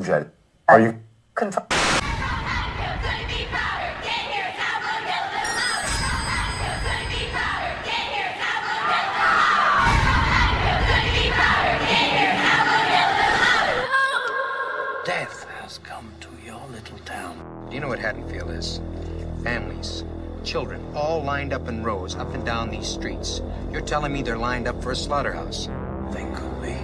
Jet. Are you confirmed? Death has come to your little town. Do you know what Haddonfield is? Families, children, all lined up in rows, up and down these streets. You're telling me they're lined up for a slaughterhouse? They could be.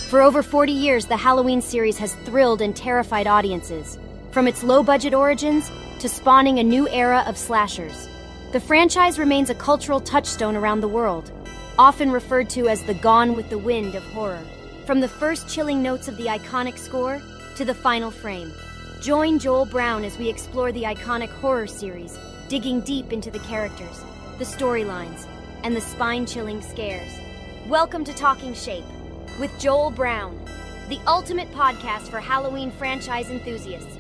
For over 40 years, the Halloween series has thrilled and terrified audiences, from its low-budget origins to spawning a new era of slashers. The franchise remains a cultural touchstone around the world, often referred to as the Gone with the Wind of horror. From the first chilling notes of the iconic score to the final frame, join Joel Brown as we explore the iconic horror series, digging deep into the characters, the storylines, and the spine-chilling scares. Welcome to Talking Shape with Joel Brown, the ultimate podcast for Halloween franchise enthusiasts.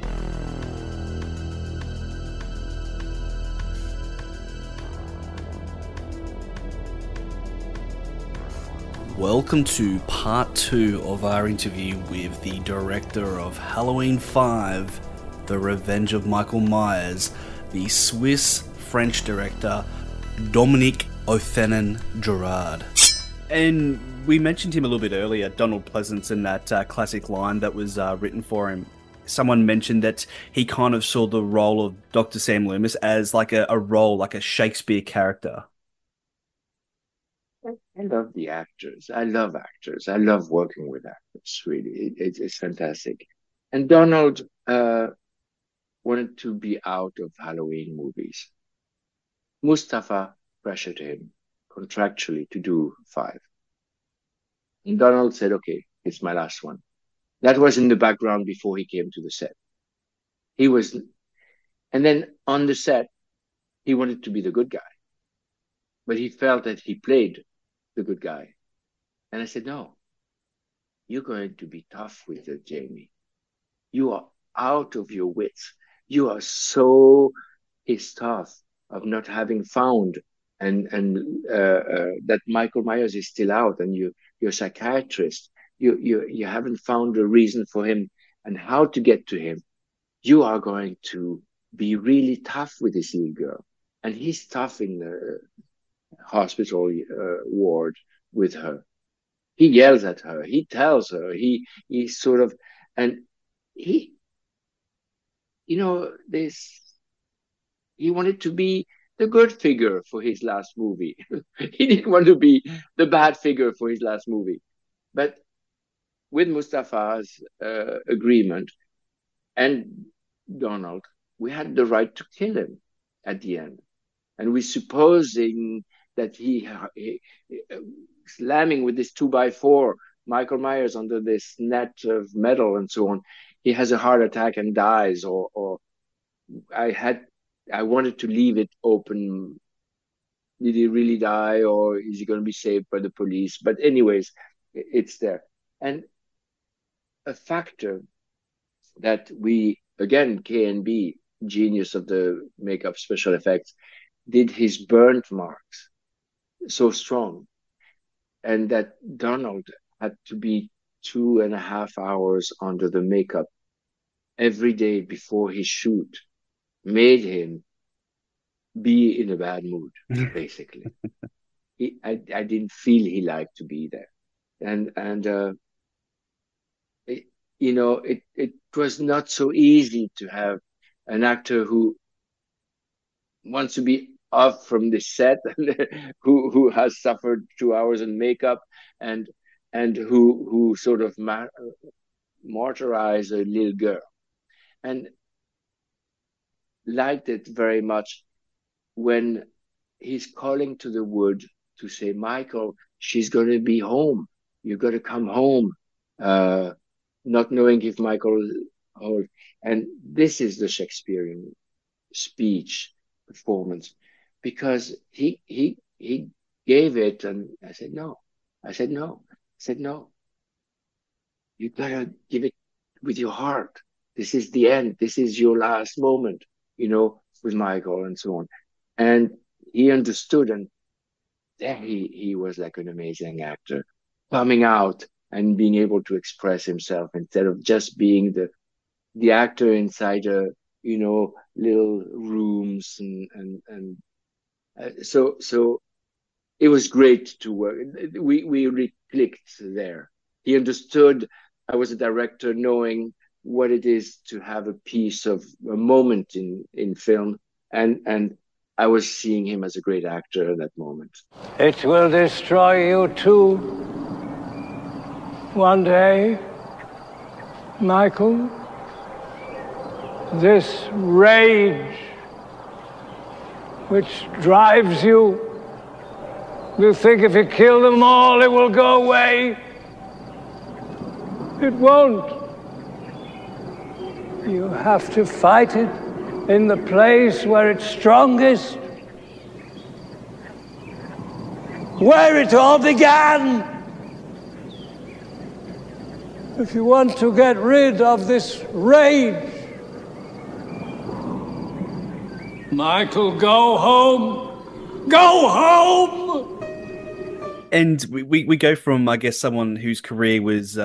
Welcome to part 2 of our interview with the director of Halloween 5, The Revenge of Michael Myers, the Swiss-French director Dominique Othenin-Girard. And we mentioned him a little bit earlier, Donald Pleasance, in that classic line that was written for him. Someone mentioned that he kind of saw the role of Dr. Sam Loomis as like a role, like a Shakespeare character. I love the actors. I love actors. I love working with actors, really. It's fantastic. And Donald wanted to be out of Halloween movies. Mustafa pressured him contractually to do 5. And Donald said, okay, it's my last one. That was in the background before he came to the set. And then on the set, he wanted to be the good guy. But he felt that he played the good guy. And I said, no, you're going to be tough with it, Jamie. You are out of your wits. You are so pissed off of not having found and that Michael Myers is still out, and you're a psychiatrist. You haven't found a reason for him and how to get to him. You are going to be really tough with this little girl. And he's tough in the hospital ward with her. He yells at her. He tells her. He sort of, and he, he wanted to be the good figure for his last movie. He didn't want to be the bad figure for his last movie. But with Mustafa's agreement and Donald, we had the right to kill him at the end. And we're supposing that he slamming with this 2x4 Michael Myers under this net of metal and so on, he has a heart attack and dies, or I wanted to leave it open. Did he really die, or is he going to be saved by the police? But anyways, it's there. And a factor that we, again, K&B, genius of the makeup special effects, did his burnt marks so strong, and that Donald had to be 2.5 hours under the makeup every day before his shoot, made him be in a bad mood, basically. I didn't feel he liked to be there. And it was not so easy to have an actor who wants to be off from the set, who has suffered 2 hours in makeup, and who sort of martyrized a little girl, and liked it very much when he's calling to the wood to say, Michael, she's going to be home. You got to come home. Not knowing if Michael, and this is the Shakespearean speech performance, because he gave it, and I said no. You gotta give it with your heart. This is the end. This is your last moment, with Michael and so on. And he understood, and there he was like an amazing actor, coming out and being able to express himself instead of just being the actor inside a little rooms so it was great to work. We really clicked there. He understood I was a director, knowing what it is to have a piece of a moment in film, and I was seeing him as a great actor at that moment. It will destroy you too. One day, Michael, this rage which drives you, you think if you kill them all, it will go away. It won't. You have to fight it in the place where it's strongest, where it all began. If you want to get rid of this rage, Michael, go home. Go home! And we go from, I guess, someone whose career was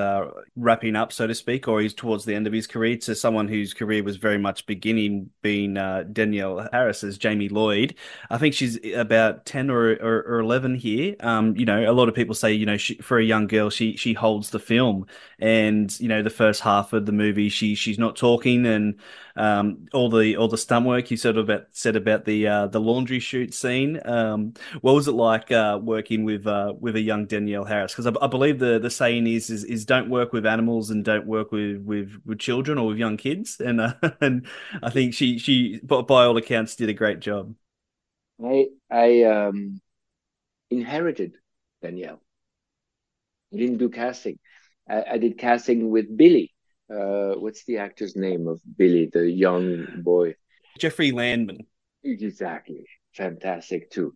wrapping up, so to speak, or he's towards the end of his career, to someone whose career was very much beginning, being Danielle Harris as Jamie Lloyd. I think she's about 10 or 11 here. A lot of people say, for a young girl, she holds the film. And, the first half of the movie, she's not talking, and all the stunt work you sort of said about the laundry chute scene. What was it like working with a young Danielle Harris? Because I believe the saying is don't work with animals and don't work with children or with young kids. And and I think she by all accounts did a great job. I inherited Danielle. I didn't do casting. I did casting with Billy. What's the actor's name of Billy, the young boy? Jeffrey Landman. Exactly. Fantastic too.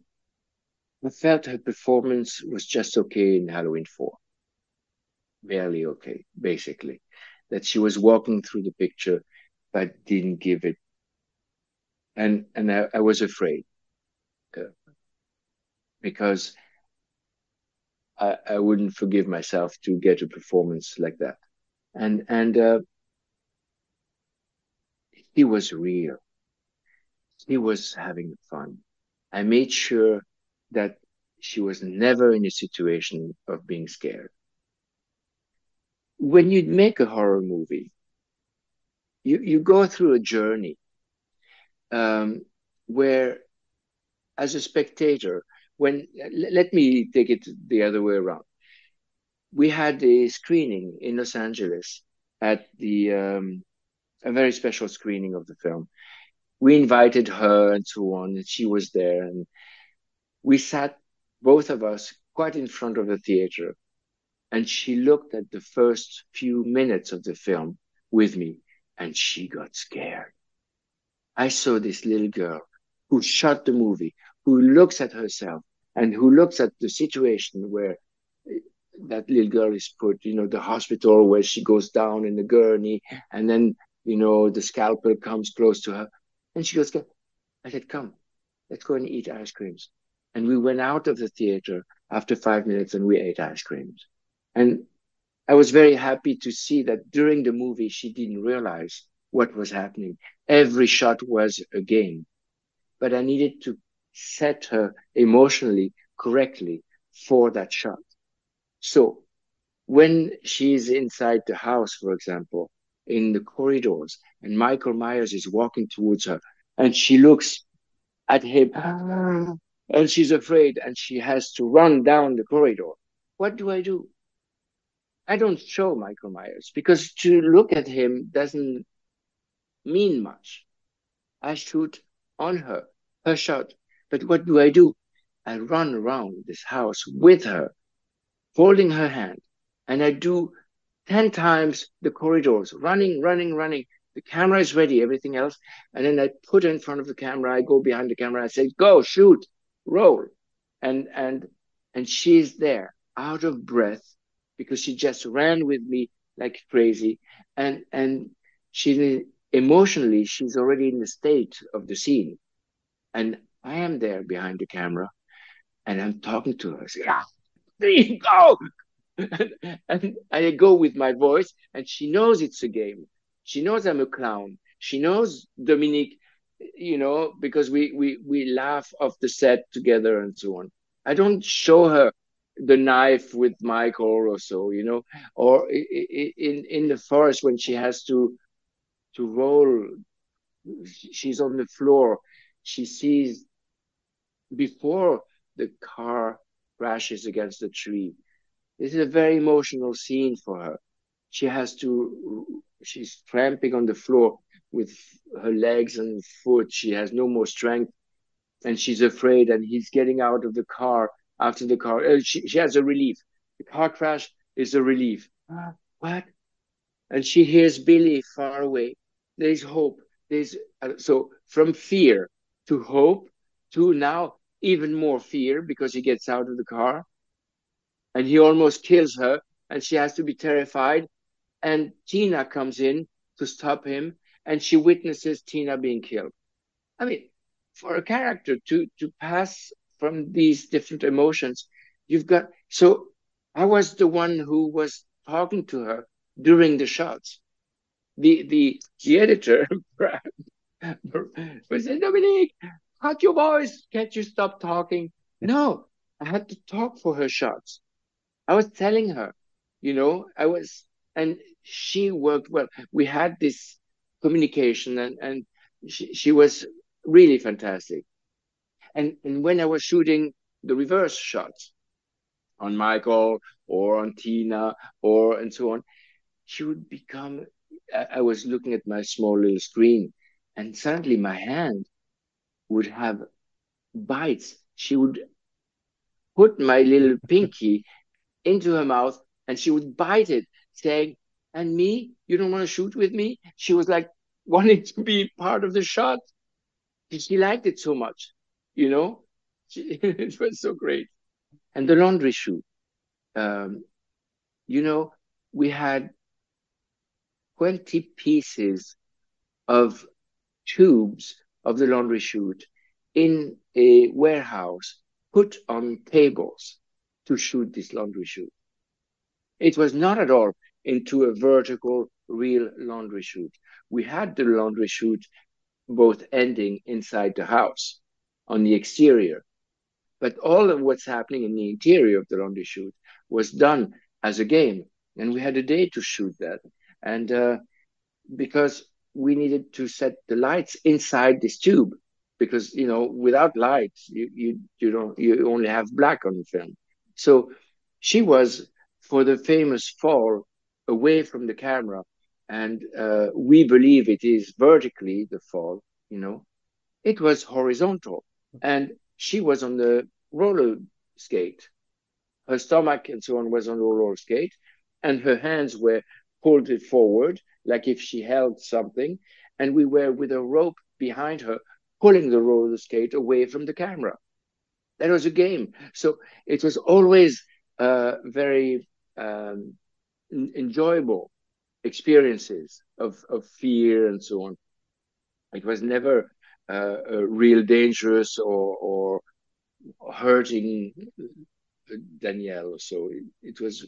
I felt her performance was just okay in Halloween 4. Barely okay, basically. That she was walking through the picture, but didn't give it. And I was afraid. Because I wouldn't forgive myself to get a performance like that. And he was real. He was having fun. I made sure that she was never in a situation of being scared. When you make a horror movie, you go through a journey where, as a spectator, let me take it the other way around. We had a screening in Los Angeles at a very special screening of the film. We invited her and so on, and she was there. And we sat, both of us, quite in front of the theater. And she looked at the first few minutes of the film with me, and she got scared. I saw this little girl who shot the movie, who looks at herself, and who looks at the situation where that little girl is put, the hospital where she goes down in the gurney, and then, the scalpel comes close to her. And she goes, I said, come, let's go and eat ice creams. And we went out of the theater after 5 minutes and we ate ice creams. And I was very happy to see that during the movie, she didn't realize what was happening. Every shot was a game. But I needed to set her emotionally correctly for that shot. So when she's inside the house, for example, in the corridors, and Michael Myers is walking towards her, and she looks at him, and she's afraid, and she has to run down the corridor. What do? I don't show Michael Myers, because to look at him doesn't mean much. I shoot on her shot. But what do? I run around this house with her, holding her hand, and I do 10 times the corridors, running. The camera is ready, everything else. And then I put her in front of the camera. I go behind the camera. I say, go, shoot, roll. And she's there, out of breath, because she just ran with me like crazy. And she emotionally, she's already in the state of the scene. And I am there behind the camera, and I'm talking to her. I say, there you go. And I go with my voice, and she knows it's a game. She knows I'm a clown. She knows Dominique, because we laugh off the set together and so on. I don't show her the knife with Michael or so, or in the forest when she has to roll. She's on the floor. She sees before the car crashes against the tree. This is a very emotional scene for her. She's tramping on the floor with her legs and foot. She has no more strength, and she's afraid, and he's getting out of the car after the car. She has a relief. The car crash is a relief. What? And she hears Billy far away. There's hope. So from fear to hope to now even more fear because he gets out of the car and he almost kills her, and she has to be terrified. And Tina comes in to stop him, and she witnesses Tina being killed. I mean, for a character to pass from these different emotions, you've got. So I was the one who was talking to her during the shots. The editor was saying, Dominique, cut your voice. Can't you stop talking? No, I had to talk for her shots. I was telling her, and she worked well. We had this communication, and she was really fantastic. And when I was shooting the reverse shots on Michael or on Tina and so on, she would become. I was looking at my small little screen, and suddenly my hand would have bites. She would put my little pinky into her mouth, and she would bite it, saying, "And me? You don't want to shoot with me?" She was like wanting to be part of the shot. She liked it so much, it was so great. And the laundry shoot, um, we had 20 pieces of tubes of the laundry chute in a warehouse put on tables to shoot this laundry chute. It was not at all into a vertical, real laundry chute. We had the laundry chute both ending inside the house on the exterior. But all of what's happening in the interior of the laundry chute was done as a game. And we had a day to shoot that. And because we needed to set the lights inside this tube, because without lights you only have black on the film. So she was, for the famous fall, away from the camera, and we believe it is vertically the fall. It was horizontal, and she was on the roller skate. Her stomach and so on was on the roller skate, and her hands were pulled it forward, like if she held something, and we were with a rope behind her, pulling the roller skate away from the camera. That was a game. So it was always very enjoyable experiences of fear and so on. It was never real dangerous or hurting Danielle. So it was,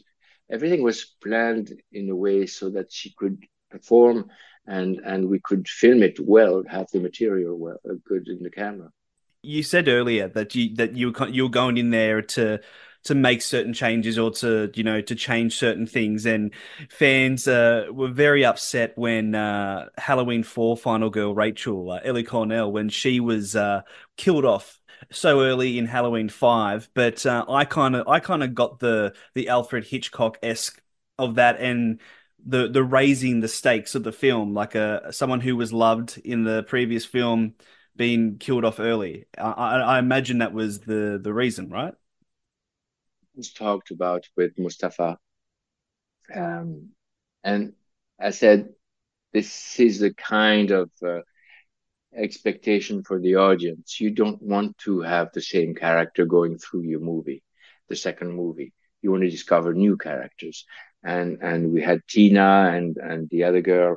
everything was planned in a way so that she could perform, and we could film it well, have the material well, good in the camera. You said earlier that you were going in there to make certain changes or to change certain things, and fans were very upset when Halloween 4 final girl Rachel Ellie Cornell, when she was killed off so early in Halloween 5. But I kind of got the Alfred Hitchcock-esque of that, and the raising the stakes of the film, like someone who was loved in the previous film being killed off early. I imagine that was the reason, right? It was talked about with Mustafa, and I said, this is the kind of expectation for the audience. You don't want to have the same character going through your movie, the second movie. You want to discover new characters. And we had Tina and the other girl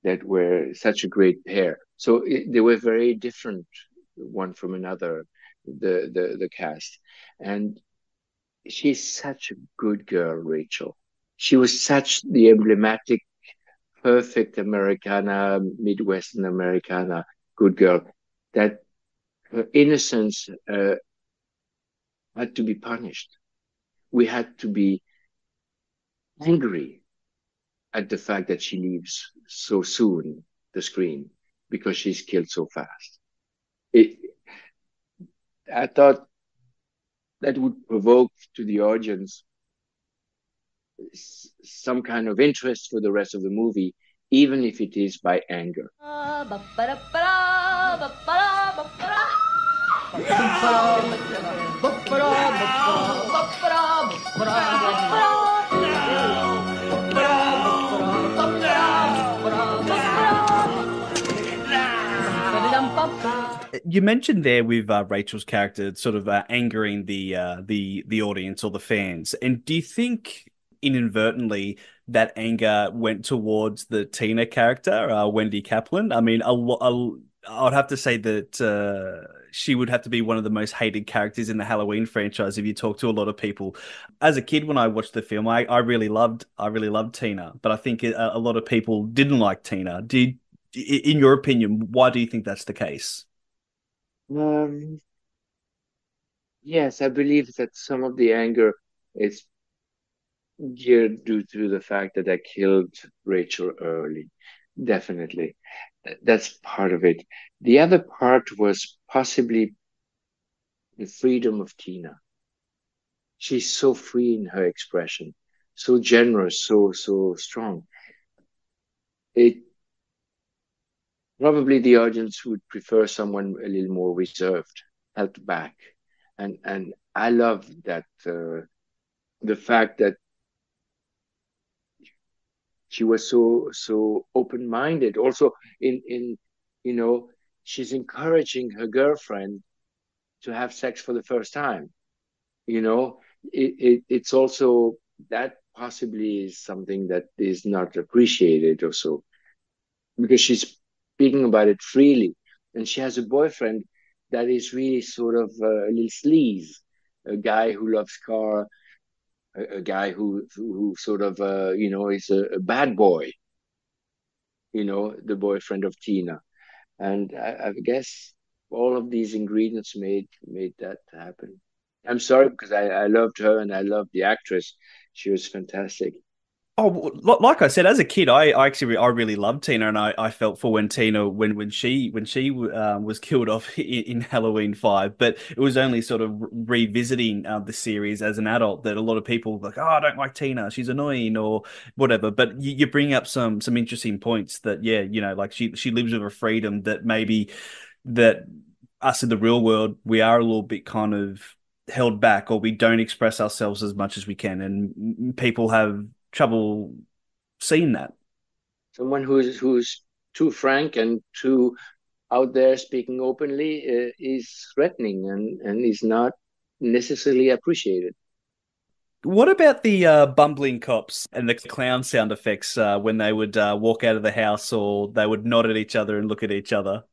that were such a great pair. So they were very different one from another, the cast. And she's such a good girl, Rachel. She was such the emblematic, perfect Americana, Midwestern Americana, good girl, that her innocence had to be punished. We had to be angry at the fact that she leaves so soon the screen because she's killed so fast. It, I thought that would provoke to the audience some kind of interest for the rest of the movie, even if it is by anger. You mentioned there with Rachel's character sort of angering the audience or the fans, and do you think inadvertently that anger went towards the Tina character, Wendy Kaplan? I mean, I'd have to say that she would have to be one of the most hated characters in the Halloween franchise if you talk to a lot of people. As a kid, when I watched the film, I really loved Tina, but I think a lot of people didn't like Tina. In your opinion, why do you think that's the case? Um, yes, I believe that some of the anger is geared due to the fact that I killed Rachel early. Definitely. That's part of it. The other part was possibly the freedom of Tina. She's so free in her expression, so generous, so strong. It probably the audience would prefer someone a little more reserved, held back, and I love that the fact that she was so open-minded. Also, in you know, she's encouraging her girlfriend to have sex for the first time. It's also that possibly is something that is not appreciated or so because she's speaking about it freely, and she has a boyfriend that is really sort of a little sleaze, a guy who loves car, a guy who sort of is a bad boy, the boyfriend of Tina. And I guess all of these ingredients made that happen. I'm sorry because I loved her and I loved the actress. She was fantastic. Oh, like I said, as a kid, I really loved Tina, and I felt for when Tina when she was killed off in Halloween 5. But it was only sort of revisiting the series as an adult that a lot of people were like, oh, I don't like Tina, she's annoying or whatever. But you bring up some interesting points that yeah, like she lives with a freedom that maybe that us in the real world we are a little bit kind of held back or we don't express ourselves as much as we can, and people have trouble seeing that. Someone who's too frank and too out there speaking openly is threatening and is not necessarily appreciated. What about the bumbling cops and the clown sound effects when they would walk out of the house or they would nod at each other and look at each other?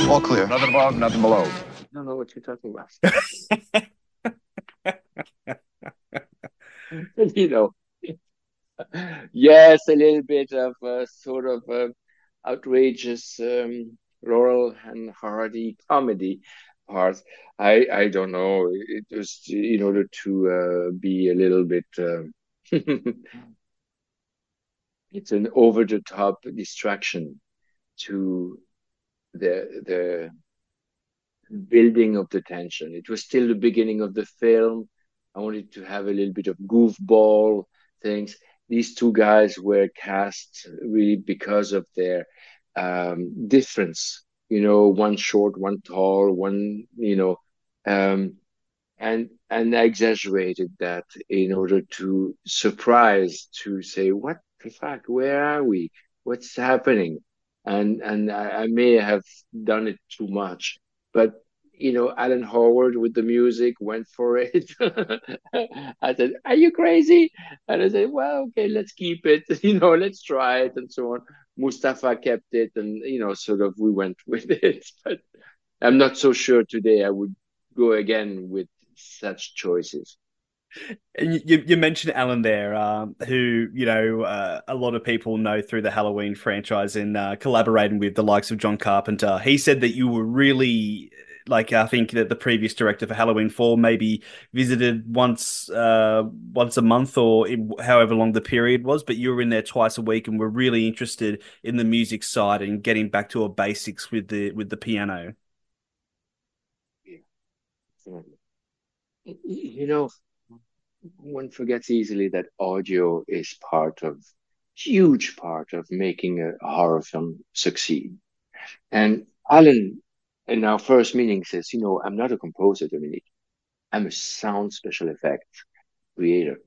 All clear. Nothing above, nothing below. I don't know what you're talking about. Yes, a little bit of sort of outrageous Laurel and Hardy comedy parts. I don't know. It was in order to be a little bit. It's an over the top distraction to the building of the tension. It was still the beginning of the film. I wanted to have a little bit of goofball things. These two guys were cast really because of their difference. One short, one tall, one and I exaggerated that in order to surprise, to say, what the fuck, where are we? What's happening? And I may have done it too much, but Alan Howard with the music went for it. I said, "Are you crazy?" And I said, "Well, okay, let's keep it. Let's try it," and so on. Mustafa kept it, and sort of we went with it. But I'm not so sure today I would go again with such choices. And you mentioned Alan there, who, a lot of people know through the Halloween franchise and collaborating with the likes of John Carpenter. He said that you were really, I think that the previous director for Halloween 4 maybe visited once a month or however long the period was, but you were in there twice a week and were really interested in the music side and getting back to a basics with the piano. Yeah. One forgets easily that audio is huge part of making a horror film succeed. And Alan, in our first meeting, says, I'm not a composer, Dominique. I'm a sound special effects creator.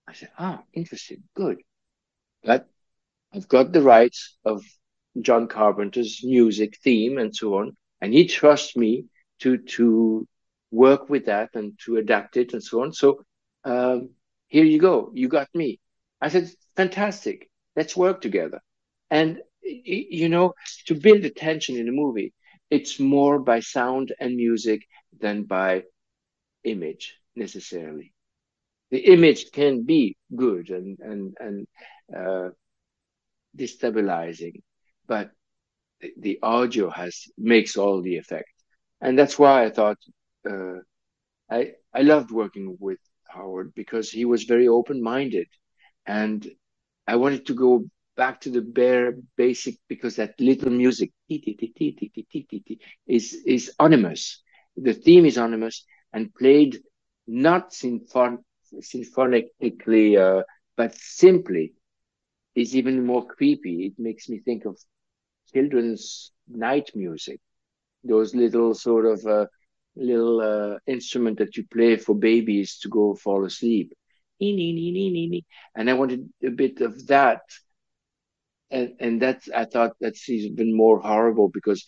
I said, interesting, good. But I've got the rights of John Carpenter's music theme and so on, and he trusts me to work with that and to adapt it and so on. So here you go. You got me. I said, fantastic. Let's work together. And, to build a tension in a movie, it's more by sound and music than by image necessarily. The image can be good and destabilizing, but the audio makes all the effect. And that's why I thought I loved working with Howard, because he was very open-minded, and I wanted to go back to the bare basic, because that little music is ominous. The theme is ominous and played not symphonically, but simply, is even more creepy. It makes me think of children's night music, those little sort of instrument that you play for babies to go fall asleep. And I wanted a bit of that. And I thought that's even more horrible, because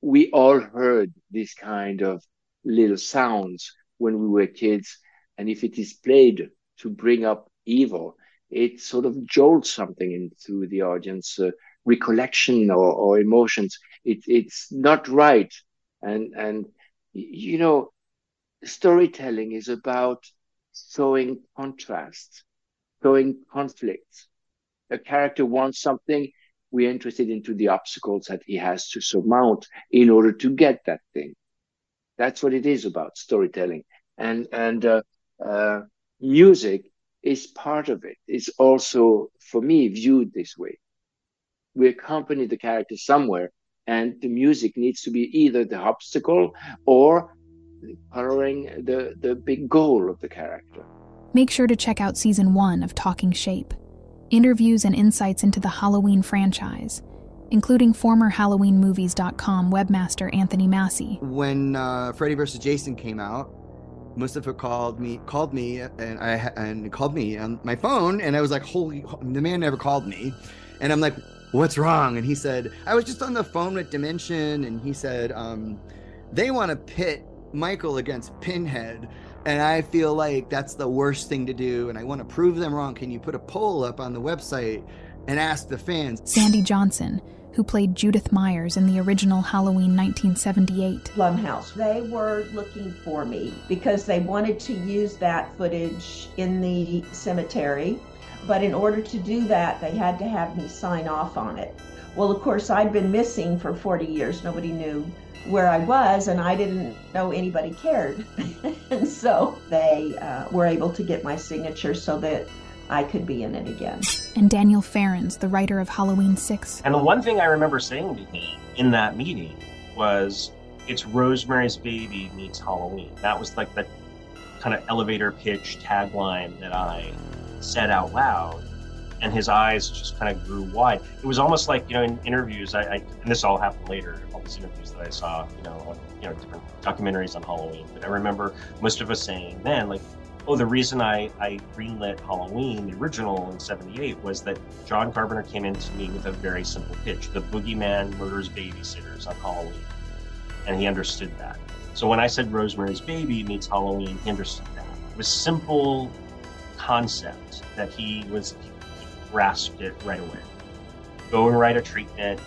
we all heard this kind of little sounds when we were kids. And if it is played to bring up evil, it sort of jolts something into the audience, recollection or emotions. It's not right. And storytelling is about showing contrast, showing conflicts. A character wants something, we're interested into the obstacles that he has to surmount in order to get that thing. That's what it is about, storytelling. And music is part of it. It's also, for me, viewed this way. We accompany the character somewhere, and the music needs to be either the obstacle or coloring the big goal of the character. Make sure to check out Season 1 of Talking Shape. Interviews and insights into the Halloween franchise, including former HalloweenMovies.com webmaster Anthony Massey. When Freddy vs. Jason came out, Mustafa called me and called me on my phone, and I was like, the man never called me. And I'm like, what's wrong? And he said, I was just on the phone with Dimension, and he said, they want to pit Michael against Pinhead, and I feel like that's the worst thing to do, and I want to prove them wrong. Can you put a poll up on the website and ask the fans? Sandy Johnson, who played Judith Myers in the original Halloween 1978. Blumhouse, they were looking for me because they wanted to use that footage in the cemetery, but in order to do that, they had to have me sign off on it. Well, of course, I'd been missing for 40 years. Nobody knew where I was, and I didn't know anybody cared. And so they were able to get my signature so that I could be in it again. And Daniel Farrens, the writer of Halloween 6. And the one thing I remember saying to him in that meeting was, it's Rosemary's Baby meets Halloween. That was like the kind of elevator pitch tagline that I said out loud. And his eyes just kind of grew wide. It was almost like, in interviews, and this all happened later, all these interviews that I saw, on, different documentaries on Halloween. But I remember most of us saying then, like, oh, the reason I greenlit Halloween, the original in '78, was that John Carpenter came in to me with a very simple pitch. The boogeyman murders babysitters on Halloween. And he understood that. So when I said Rosemary's Baby meets Halloween, he understood that. It was simple concept that he grasped it right away. Go and write a treatment,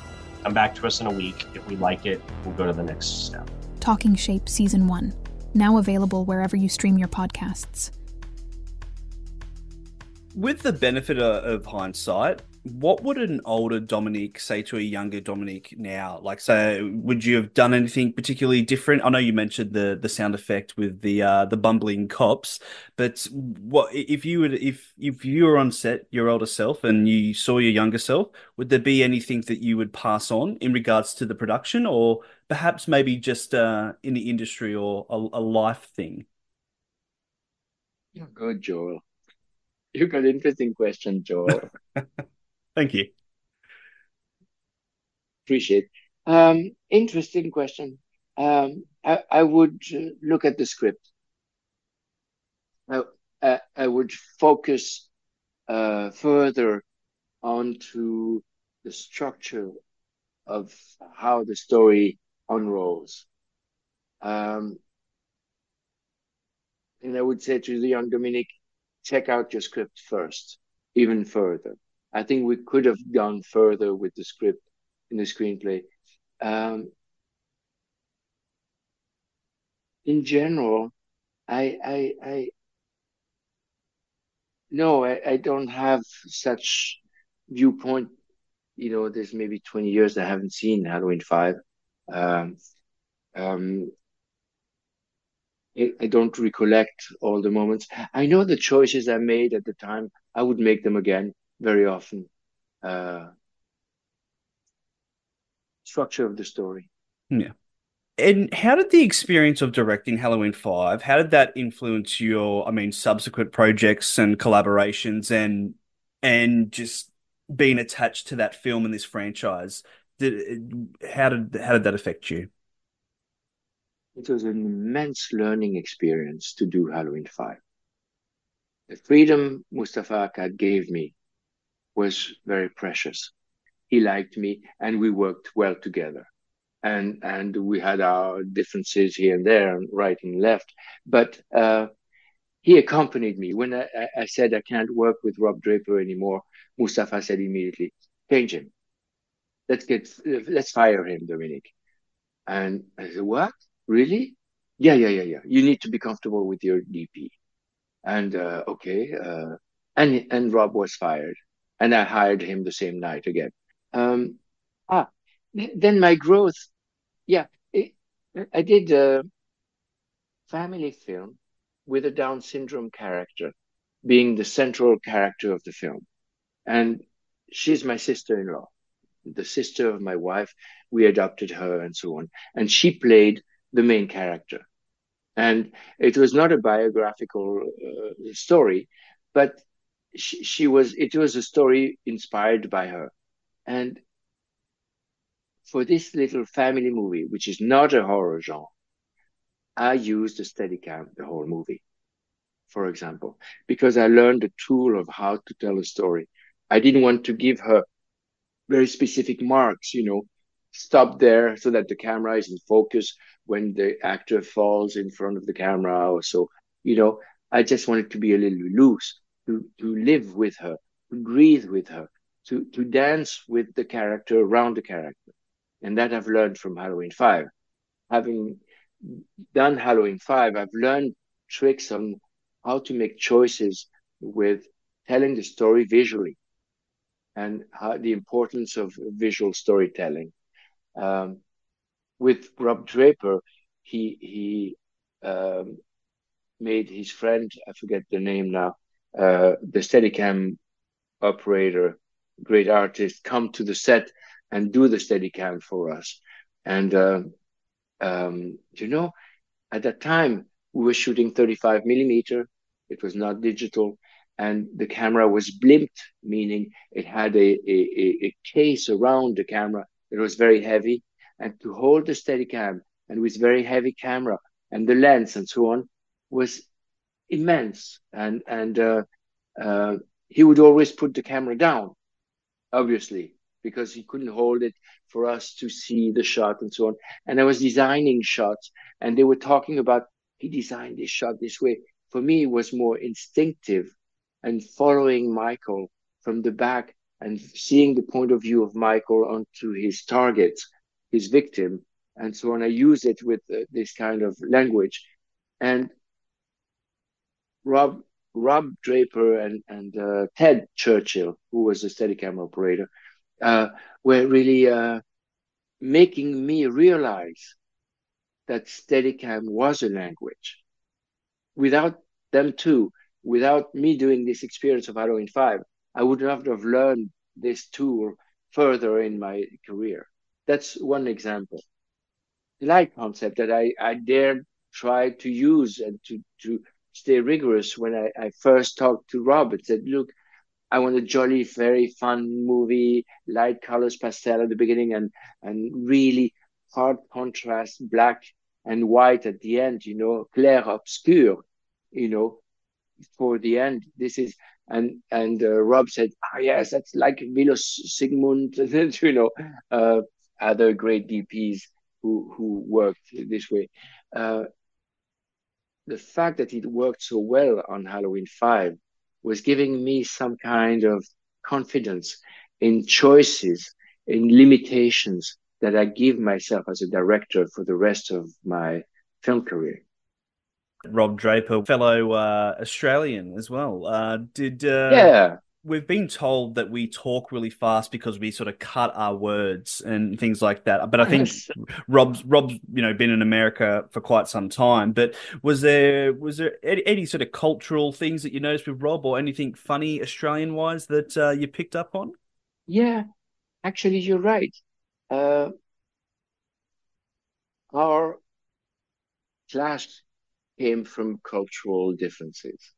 come back to us in a week. If we like it, we'll go to the next step. Talking Shape Season 1, now available wherever you stream your podcasts. With the benefit of hindsight, what would an older Dominique say to a younger Dominique now? Like, say, would you have done anything particularly different? I know you mentioned the sound effect with the bumbling cops, but what if you were on set, your older self, and you saw your younger self? Would there be anything that you would pass on in regards to the production, or perhaps maybe just in the industry or a life thing? You're good, Joel. You got an interesting question, Joel. Thank you. Appreciate. Interesting question. I would look at the script. I would focus further onto the structure of how the story unrolls. And I would say to the young Dominic, check out your script first, even further. I think we could have gone further with the script in the screenplay. In general, I don't have such viewpoint. There's maybe 20 years I haven't seen Halloween 5. I don't recollect all the moments. I know the choices I made at the time. I would make them again very often. Structure of the story. Yeah. And how did the experience of directing Halloween 5, how did that influence your, subsequent projects and collaborations and just being attached to that film and this franchise? How did that affect you? It was an immense learning experience to do Halloween 5. The freedom Mustafa Akkad gave me was very precious. He liked me and we worked well together. And we had our differences here and there, right and left. But he accompanied me. When I said I can't work with Rob Draper anymore, Mustafa said immediately, change him. Let's fire him, Dominique. And I said, what? Really? Yeah. You need to be comfortable with your DP. And okay. And Rob was fired. And I hired him the same night again. Then my growth. Yeah, I did a family film with a Down syndrome character being the central character of the film. And she's my sister-in-law, the sister of my wife. We adopted her and so on. And she played the main character. And it was not a biographical story, but it was a story inspired by her. And for this little family movie, which is not a horror genre, I used a Steadicam the whole movie, for example, because I learned the tool of how to tell a story. I didn't want to give her very specific marks, stop there so that the camera is in focus when the actor falls in front of the camera or so. I just wanted to be a little loose, to live with her, to breathe with her, to dance with the character, around the character. And that I've learned from Halloween 5. Having done Halloween 5, I've learned tricks on how to make choices with telling the story visually and the importance of visual storytelling. With Rob Draper, he made his friend, I forget the name now, the Steadicam operator, great artist, come to the set and do the Steadicam for us. And, at that time, we were shooting 35 millimeter. It was not digital. And the camera was blimped, meaning it had a case around the camera that was very heavy. And to hold the Steadicam and with very heavy camera and the lens and so on was immense. And he would always put the camera down, obviously, because he couldn't hold it for us to see the shot and so on. And I was designing shots and they were talking about, he designed this shot this way. For me, it was more instinctive and following Michael from the back and seeing the point of view of Michael onto his target, his victim, and so on. I use it with this kind of language. And Rob Draper and Ted Churchill, who was a Steadicam operator, were really making me realize that Steadicam was a language. Without them too, without me doing this experience of Halloween 5, I would not have learned this tool further in my career. That's one example. The light concept that I dared try to use and to stay rigorous when I first talked to Rob and said, look, I want a jolly, very fun movie, light colors, pastel at the beginning, and really hard contrast, black and white at the end, clair obscur, for the end. This is and Rob said, yes, that's like Milos Sigmund, other great DPs who worked this way. The fact that it worked so well on Halloween 5 was giving me some kind of confidence in choices, in limitations that I give myself as a director for the rest of my film career. Rob Draper, fellow Australian as well. Yeah. We've been told that we talk really fast because we sort of cut our words and things like that. But I think Rob's been in America for quite some time. But was there any sort of cultural things that you noticed with Rob, or anything funny Australian wise that you picked up on? Yeah, actually, you're right. Our clash came from cultural differences,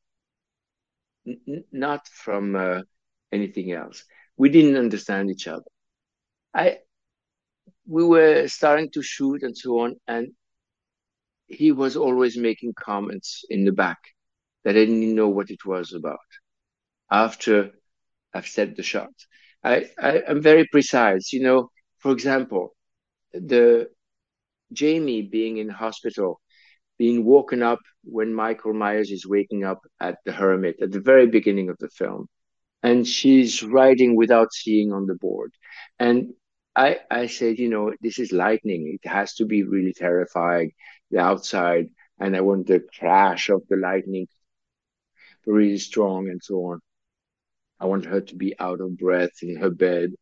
not from anything else. We didn't understand each other. We were starting to shoot and so on, and he was always making comments in the back that I didn't know what it was about. After I've set the shot, I'm very precise. For example, the Jamie being in hospital, being woken up when Michael Myers is waking up at the Hermit at the very beginning of the film. And she's writing without seeing on the board. And I said, this is lightning. It has to be really terrifying, the outside. And I want the crash of the lightning really strong and so on. I want her to be out of breath in her bed.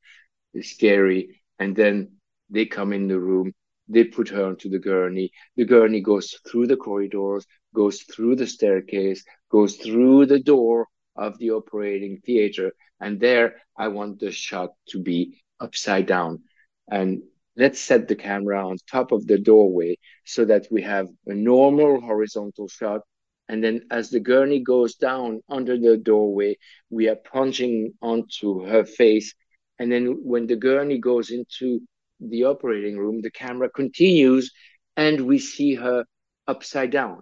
It's scary. And then they come in the room. They put her onto the gurney. The gurney goes through the corridors, goes through the staircase, goes through the door of the operating theater. And there, I want the shot to be upside down. And let's set the camera on top of the doorway so that we have a normal horizontal shot. And then as the gurney goes down under the doorway, we are plunging onto her face. And then when the gurney goes into the operating room, the camera continues and we see her upside down.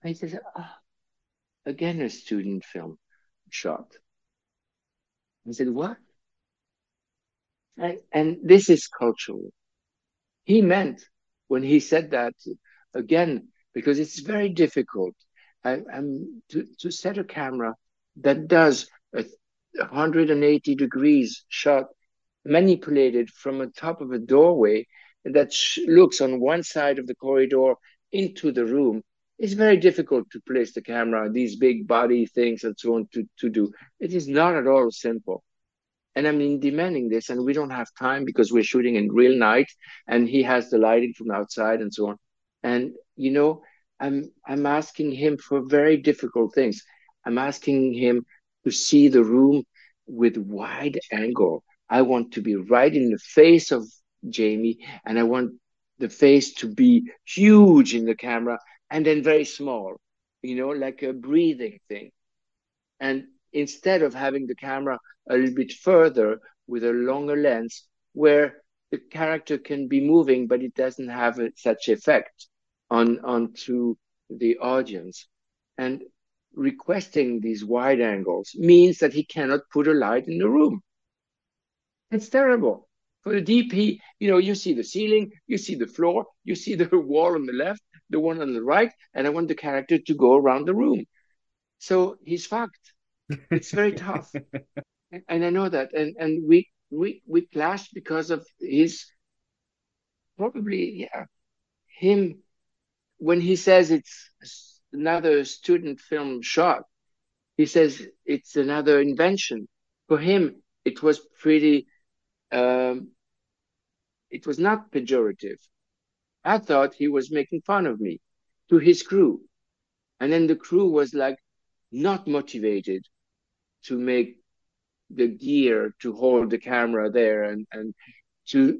I said, again, a student film shot. I said, what? And this is cultural. He meant when he said that, again, because it's very difficult to set a camera that does a 180 degrees shot manipulated from the top of a doorway that looks on one side of the corridor into the room. It's very difficult to place the camera, these big body things and so on to do. It is not at all simple. And I'm demanding this, and we don't have time because we're shooting in real night, and he has the lighting from outside and so on. And, I'm asking him for very difficult things. I'm asking him to see the room with wide angle. I want to be right in the face of Jamie, and I want the face to be huge in the camera and then very small, like a breathing thing. And instead of having the camera a little bit further with a longer lens where the character can be moving, but it doesn't have such effect onto the audience. And requesting these wide angles means that he cannot put a light in the room. It's terrible. For the DP, you see the ceiling, you see the floor, you see the wall on the left, the one on the right, and I want the character to go around the room. So he's fucked. It's very tough. And I know that. And we clashed because of his probably, yeah, him, when he says it's another student film shot, he says it's another invention. For him, it was pretty, it was not pejorative. I thought he was making fun of me to his crew. And then the crew was like not motivated to make the gear to hold the camera there and to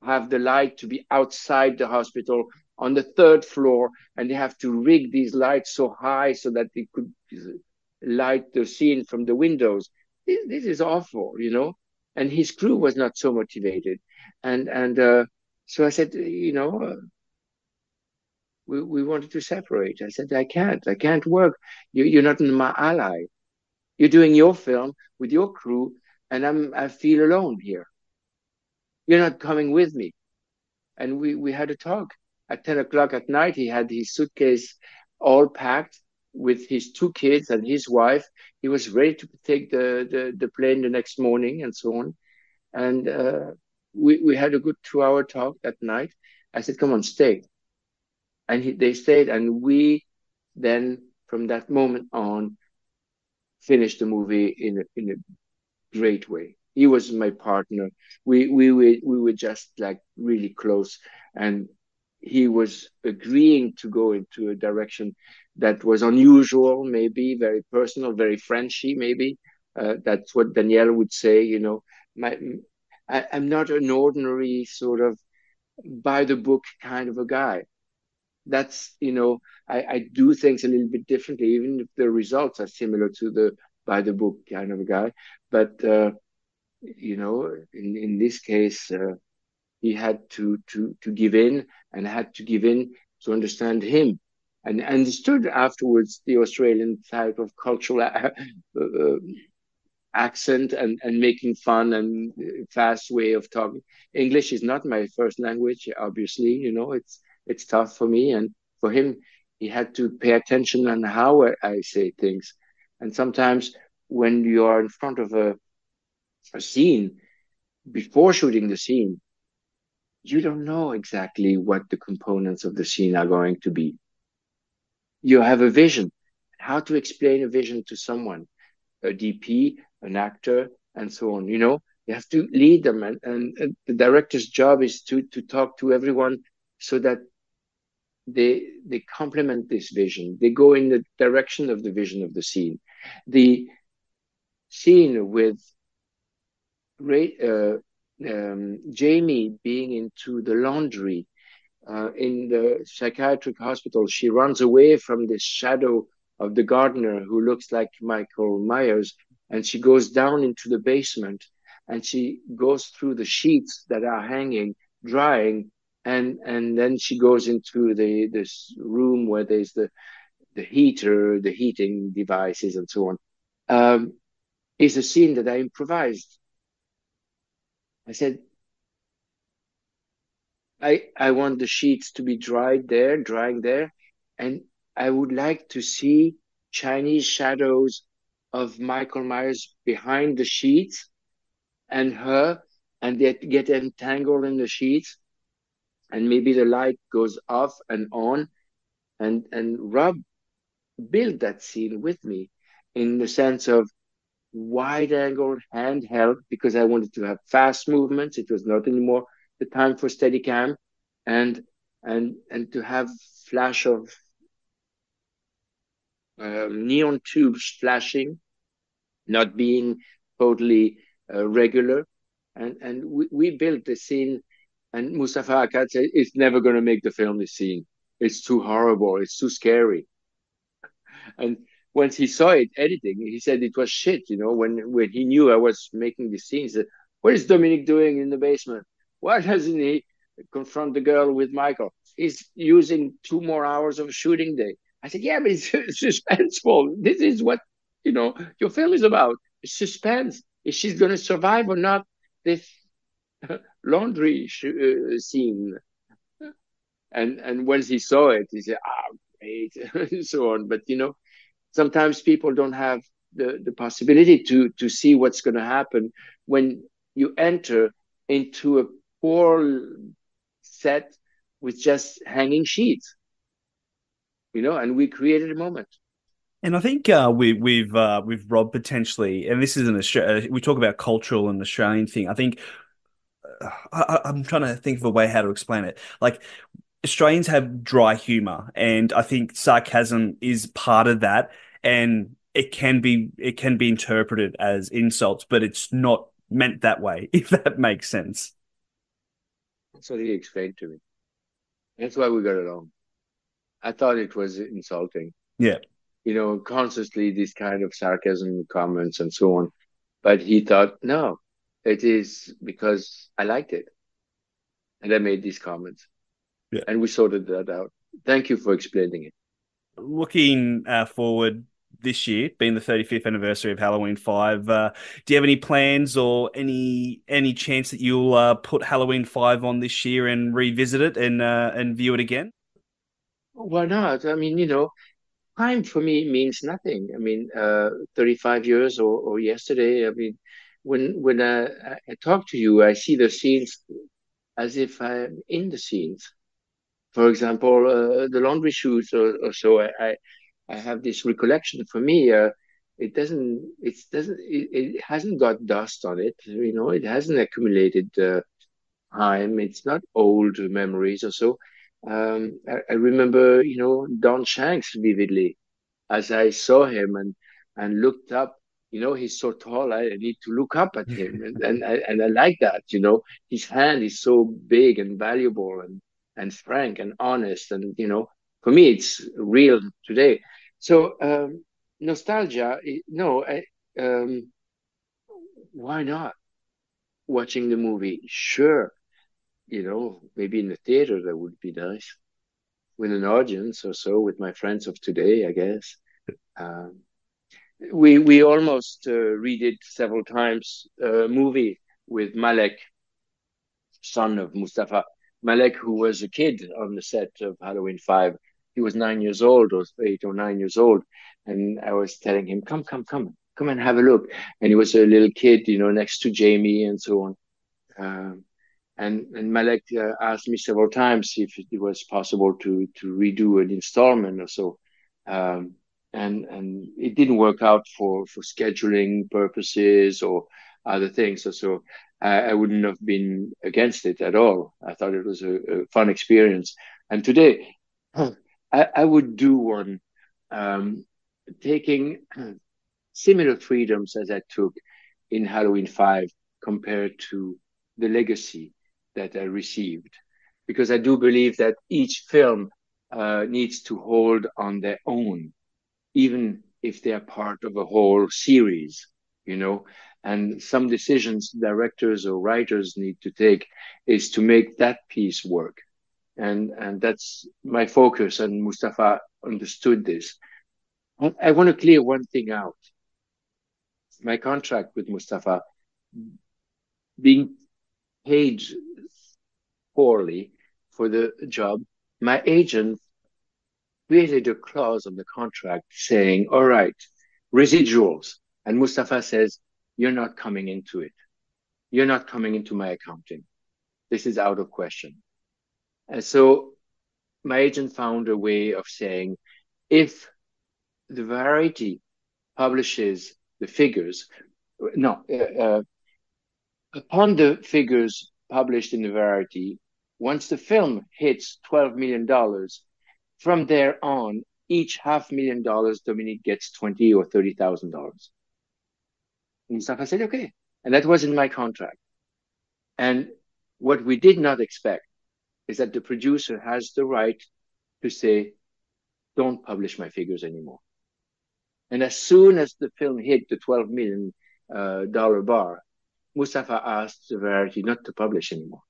have the light to be outside the hospital on the third floor, and they have to rig these lights so high so that they could light the scene from the windows. This is awful, you know. And his crew was not so motivated, and so I said, we wanted to separate. I said, I can't work. You're not my ally. You're doing your film with your crew, and I feel alone here. You're not coming with me. And we had a talk. At 10 o'clock at night, he had his suitcase all packed with his two kids and his wife. He was ready to take the plane the next morning and so on. And we had a good 2-hour talk that night. I said, come on, stay. And they stayed. And we then, from that moment on, finished the movie in a great way. He was my partner. We were just like really close, and he was agreeing to go into a direction that was unusual, maybe very personal, very Frenchy, maybe. That's what Danielle would say. You know, I'm not an ordinary sort of by the book kind of a guy. That's, I do things a little bit differently, even if the results are similar to the by the book kind of a guy. But in this case, he had to give in, and had to give in to understand him, and understood afterwards the Australian type of cultural accent and making fun and fast way of talking. English is not my first language, obviously. It's tough for me, and for him, he had to pay attention on how I say things. And sometimes when you are in front of a scene, before shooting the scene, you don't know exactly what the components of the scene are going to be. You have a vision. How to explain a vision to someone, a DP, an actor, and so on. You have to lead them, and the director's job is to talk to everyone so that they complement this vision. They go in the direction of the vision of the scene. The scene with Jamie being into the laundry in the psychiatric hospital, she runs away from the shadow of the gardener who looks like Michael Myers, and she goes down into the basement, and she goes through the sheets that are hanging, drying, and then she goes into this room where there's the heater, the heating devices, and so on. Is a scene that I improvised. I said, I want the sheets to be drying there, and I would like to see Chinese shadows of Michael Myers behind the sheets and her, and they get entangled in the sheets, and maybe the light goes off and on, and Rob built that scene with me in the sense of wide angle handheld, because I wanted to have fast movements. It was not anymore the time for Steadicam, and to have flash of neon tubes flashing, not being totally regular, and we built the scene. And Mustafa Akkad said, it's never going to make the film, this scene. It's too horrible. It's too scary. And once he saw it editing, he said it was shit. When he knew I was making these scenes, he said, what is Dominique doing in the basement? Why doesn't he confront the girl with Michael? He's using 2 more hours of a shooting day. I said, yeah, but it's suspenseful. This is what, your film is about. It's suspense. Is she going to survive or not this laundry scene? And once he saw it, he said, great, and so on. But, sometimes people don't have the possibility to see what's going to happen when you enter into a poor set with just hanging sheets, and we created a moment. And I think with Rob potentially, and this is an Australia, we talk about cultural and Australian thing. I think I'm trying to think of a way how to explain it. Like Australians have dry humor, and I think sarcasm is part of that, and it can be interpreted as insults, but it's not meant that way, if that makes sense. That's what he explained to me. That's why we got along. I thought it was insulting, Yeah. Consciously these kind of sarcasm comments and so on. But he thought, no, it is because I liked it. And I made these comments. Yeah. And we sorted that out. Thank you for explaining it. Looking forward this year, being the 35th anniversary of Halloween 5, do you have any plans or any chance that you'll put Halloween 5 on this year and revisit it and view it again? Why not? I mean, time for me means nothing. I mean, 35 years or yesterday. I mean, when I talk to you, I see the scenes as if I'm in the scenes. For example, the laundry shoots or so. I have this recollection. For me, it hasn't got dust on it. It hasn't accumulated time. It's not old memories or so. I remember, Don Shanks vividly as I saw him and looked up. He's so tall. I need to look up at him, and I like that. His hand is so big and valuable and frank and honest, and for me, it's real today. So nostalgia, no, why not? Watching the movie, sure. Maybe in the theater that would be nice with an audience or so with my friends of today, I guess. We almost redid several times a movie with Malek, son of Mustafa. Malek, who was a kid on the set of Halloween 5. He was 9 years old or 8 or 9 years old. And I was telling him, come and have a look. And he was a little kid, next to Jamie and so on. And Malek asked me several times if it was possible to redo an installment or so. And it didn't work out for scheduling purposes or other things. So I wouldn't have been against it at all. I thought it was a fun experience. And today, I would do one taking similar freedoms as I took in Halloween 5 compared to the legacy that I received. Because I do believe that each film needs to hold on their own, even if they are part of a whole series, and some decisions directors or writers need to take is to make that piece work. And that's my focus, and Mustafa understood this. I want to clear one thing out. My contract with Mustafa, being paid poorly for the job, my agent created a clause on the contract saying, all right, residuals. And Mustafa says, you're not coming into it. You're not coming into my accounting. This is out of question. And so my agent found a way of saying, if the Variety publishes the figures, upon the figures published in the Variety, once the film hits $12 million, from there on, each $500,000, Dominique gets $20,000 or $30,000. Mustafa said, okay. And that was in my contract. And what we did not expect is that the producer has the right to say, don't publish my figures anymore. And as soon as the film hit the $12 million bar, Mustafa asked the Variety not to publish anymore.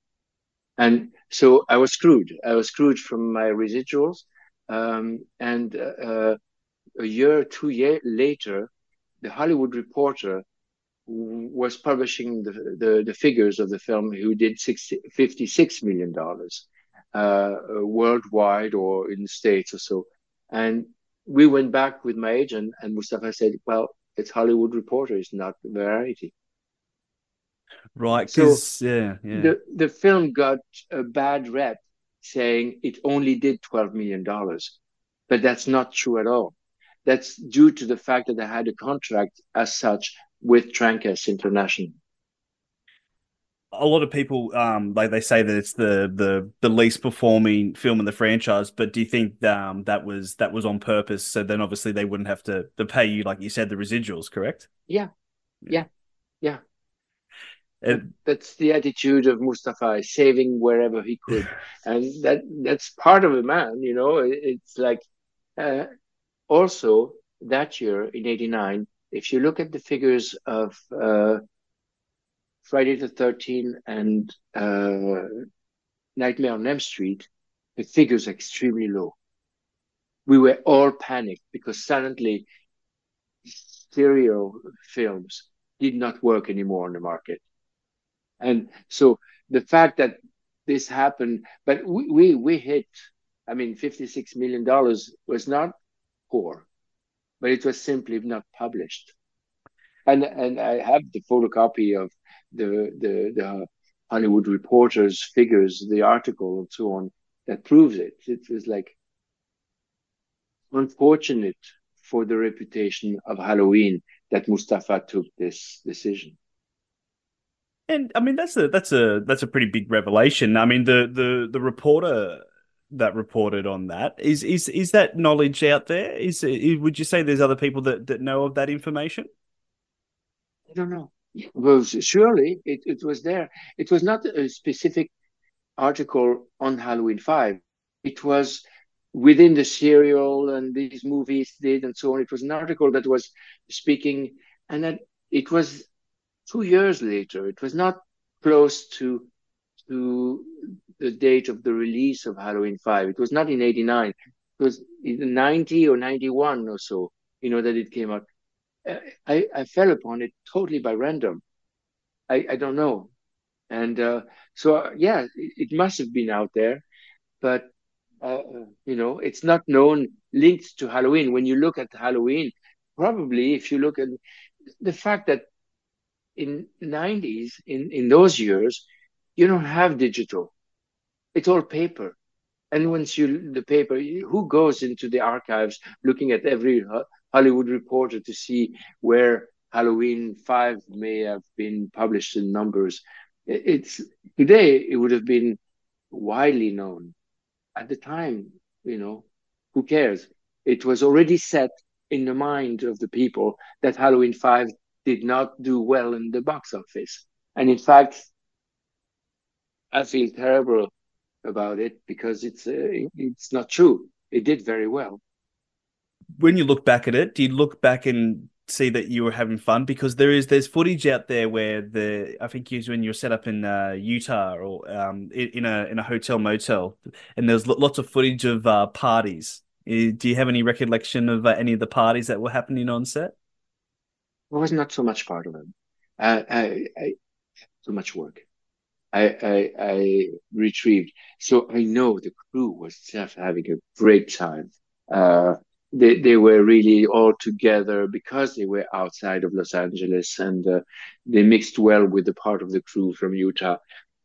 And so I was screwed. I was screwed from my residuals. And a year or 2 years later, the Hollywood Reporter was publishing the figures of the film, who did $56 million worldwide or in the States or so. And we went back with my agent, and Mustafa said, well, it's Hollywood Reporter, it's not Variety. Right, so yeah. the film got a bad rep saying it only did $12 million. But that's not true at all. That's due to the fact that I had a contract as such with Trancas International. A lot of people like they say that it's the least performing film in the franchise, but do you think that was on purpose, so then obviously they wouldn't have to pay you, like you said, the residuals, correct? Yeah. That's the attitude of Mustafa, saving wherever he could. And that's part of a man, it's like also that year in 89, if you look at the figures of Friday the 13th and Nightmare on Elm Street, the figures are extremely low. We were all panicked because suddenly serial films did not work anymore on the market. And so the fact that this happened, but we hit, $56 million was not poor, but it was simply not published. And I have the photocopy of the Hollywood Reporter's figures, the article and so on, that proves it. It was like unfortunate for the reputation of Halloween that Mustafa took this decision. And that's a pretty big revelation. The reporter that reported on that is that knowledge out there? Would you say there's other people that know of that information? I don't know. Well, surely it was there. It was not a specific article on Halloween 5. It was within the serial and these movies did and so on. It was an article that was speaking, and that it was 2 years later. It was not close to the date of the release of Halloween 5. It was not in 89. It was in 90 or 91 or so, that it came out. I fell upon it totally by random. I don't know. And it must have been out there, but it's not known linked to Halloween. When you look at Halloween, probably if you look at the fact that in 90s, in those years, you don't have digital. It's all paper. And once the paper, who goes into the archives looking at every Hollywood Reporter to see where Halloween 5 may have been published in numbers? Today, it would have been widely known. At the time, who cares? It was already set in the mind of the people that Halloween 5 did not do well in the box office. And in fact, I feel terrible about it because it's not true. It did very well. When you look back at it, do you look back and see that you were having fun? Because there's footage out there where I think when you're set up in Utah or in a hotel motel, and there's lots of footage of parties. Do you have any recollection of any of the parties that were happening on set? I was not so much part of them. Too much work. I retrieved. So I know the crew was just having a great time. They were really all together because they were outside of Los Angeles, and they mixed well with the part of the crew from Utah.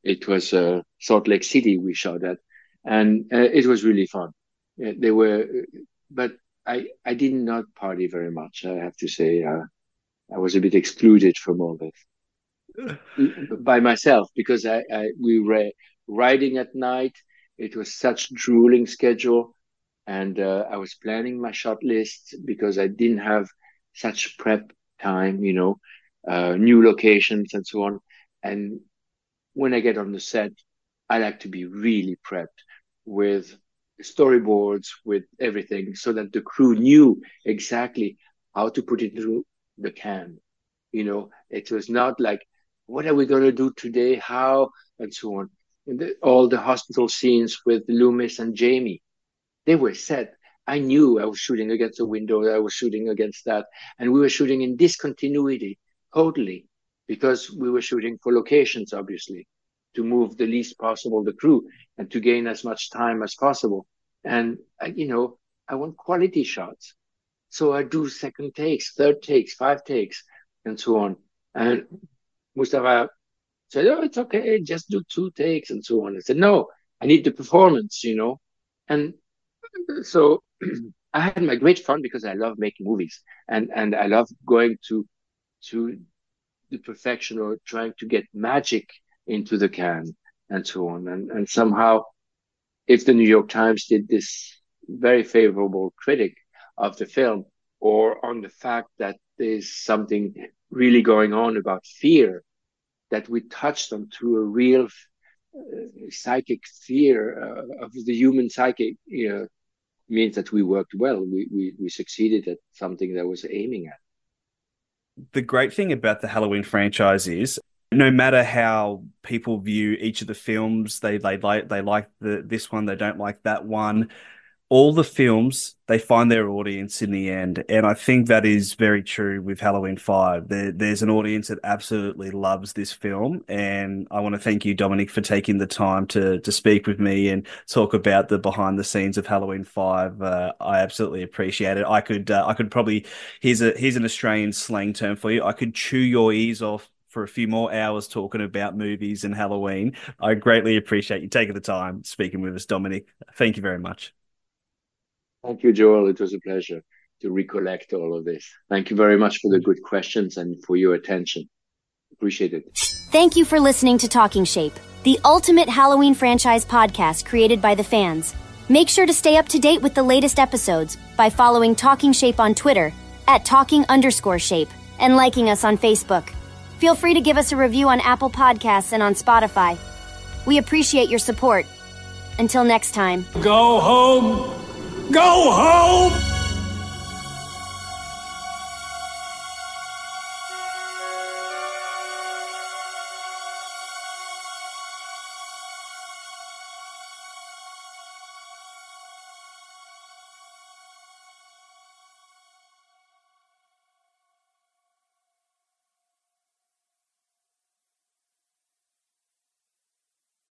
It was Salt Lake City we shot at, and it was really fun. They were, but I did not party very much. I have to say, I was a bit excluded from all this by myself because we were riding at night. It was such drooling schedule. And I was planning my shot list because I didn't have such prep time, new locations and so on. And when I get on the set, I like to be really prepped with storyboards, with everything, so that the crew knew exactly how to put it through the can. It was not like, what are we going to do today? How? And so on. And all the hospital scenes with Loomis and Jamie, they were set. I knew I was shooting against a window. I was shooting against that. And we were shooting in discontinuity, totally, because we were shooting for locations, obviously, to move the least possible the crew and to gain as much time as possible. And, I want quality shots. So I do second takes, third takes, 5 takes, and so on. And Mustafa said, "Oh, it's okay. Just do 2 takes," and so on. I said, "No, I need the performance, And so I had my great fun because I love making movies, and I love going to the perfection or trying to get magic into the can and so on. And somehow, if the New York Times did this very favorable critic of the film, or on the fact that there's something really going on about fear, that we touched on to a real psychic fear of the human psyche, means that we worked well. We succeeded at something that was aiming at. The great thing about the Halloween franchise is, no matter how people view each of the films, they like this one, they don't like that one. All the films, they find their audience in the end. And I think that is very true with Halloween 5. There's an audience that absolutely loves this film. And I want to thank you, Dominique, for taking the time to speak with me and talk about the behind the scenes of Halloween 5. I absolutely appreciate it. I could probably, here's an Australian slang term for you. I could chew your ears off for a few more hours talking about movies and Halloween. I greatly appreciate you taking the time speaking with us, Dominique. Thank you very much. Thank you, Joel. It was a pleasure to recollect all of this. Thank you very much for the good questions and for your attention. Appreciate it. Thank you for listening to Talking Shape, the ultimate Halloween franchise podcast created by the fans. Make sure to stay up to date with the latest episodes by following Talking Shape on Twitter @talking_shape and liking us on Facebook. Feel free to give us a review on Apple Podcasts and on Spotify. We appreciate your support. Until next time. Go home! Go home!